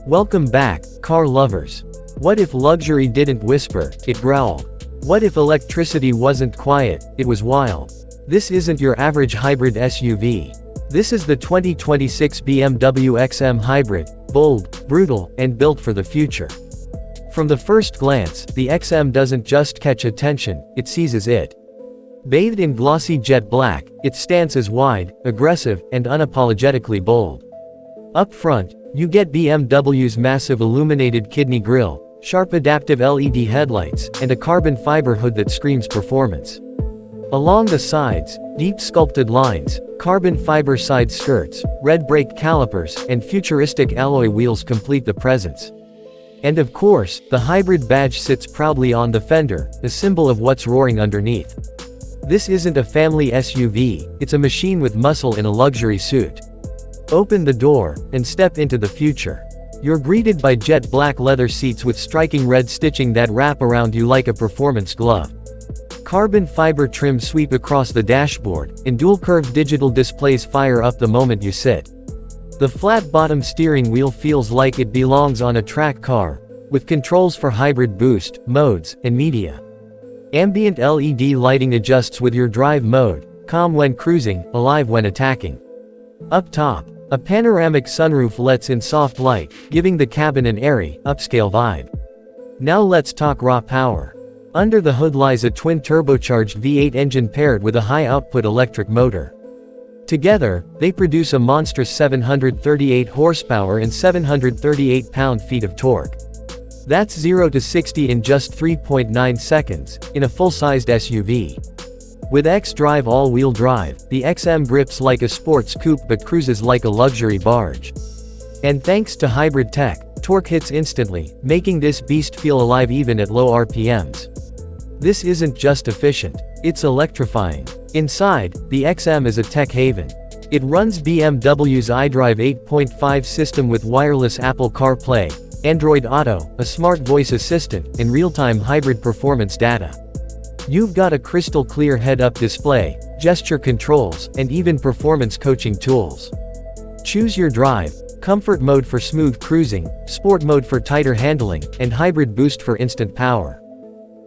Welcome back, car lovers. What if luxury didn't whisper, it growled? What if electricity wasn't quiet, it was wild? This isn't your average hybrid SUV. This is the 2026 BMW XM Hybrid, bold, brutal, and built for the future. From the first glance, the XM doesn't just catch attention, it seizes it. Bathed in glossy jet black, its stance is wide, aggressive, and unapologetically bold. Up front, you get BMW's massive illuminated kidney grille, sharp adaptive LED headlights, and a carbon fiber hood that screams performance. Along the sides, deep sculpted lines, carbon fiber side skirts, red brake calipers, and futuristic alloy wheels complete the presence. And of course, the hybrid badge sits proudly on the fender, a symbol of what's roaring underneath. This isn't a family SUV, it's a machine with muscle in a luxury suit. Open the door, and step into the future. You're greeted by jet black leather seats with striking red stitching that wrap around you like a performance glove. Carbon fiber trims sweep across the dashboard, and dual-curved digital displays fire up the moment you sit. The flat-bottom steering wheel feels like it belongs on a track car, with controls for hybrid boost, modes, and media. Ambient LED lighting adjusts with your drive mode, calm when cruising, alive when attacking. Up top, a panoramic sunroof lets in soft light, giving the cabin an airy, upscale vibe. Now let's talk raw power. Under the hood lies a twin-turbocharged V8 engine paired with a high-output electric motor. Together, they produce a monstrous 738 horsepower and 738 pound-feet of torque. That's 0 to 60 in just 3.9 seconds, in a full-sized SUV. With xDrive all-wheel drive, the XM grips like a sports coupe but cruises like a luxury barge. And thanks to hybrid tech, torque hits instantly, making this beast feel alive even at low RPMs. This isn't just efficient, it's electrifying. Inside, the XM is a tech haven. It runs BMW's iDrive 8.5 system with wireless Apple CarPlay, Android Auto, a smart voice assistant, and real-time hybrid performance data. You've got a crystal-clear head-up display, gesture controls, and even performance coaching tools. Choose your drive: comfort mode for smooth cruising, sport mode for tighter handling, and hybrid boost for instant power.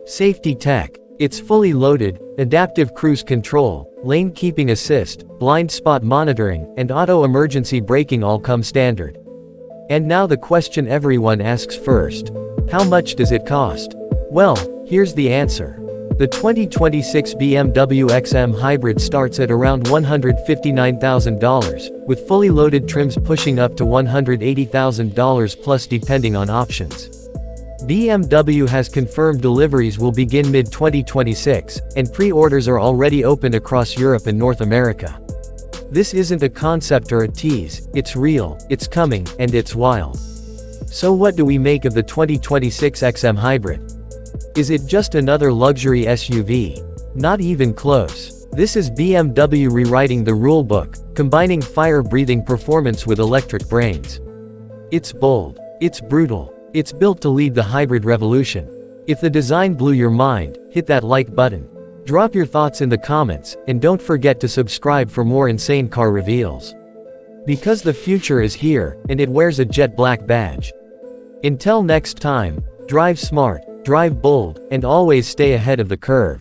Safety tech: it's fully loaded, adaptive cruise control, lane keeping assist, blind spot monitoring, and auto emergency braking all come standard. And now the question everyone asks first: how much does it cost? Well, here's the answer. The 2026 BMW XM Hybrid starts at around $159,000, with fully loaded trims pushing up to $180,000 plus depending on options. BMW has confirmed deliveries will begin mid-2026, and pre-orders are already open across Europe and North America. This isn't a concept or a tease, it's real, it's coming, and it's wild. So what do we make of the 2026 XM Hybrid? Is it just another luxury SUV? Not even close. This is BMW rewriting the rulebook, combining fire-breathing performance with electric brains. It's bold. It's brutal. It's built to lead the hybrid revolution. If the design blew your mind, hit that like button. Drop your thoughts in the comments, and don't forget to subscribe for more insane car reveals. Because the future is here, and it wears a jet black badge. Until next time, drive smart, drive bold, and always stay ahead of the curve.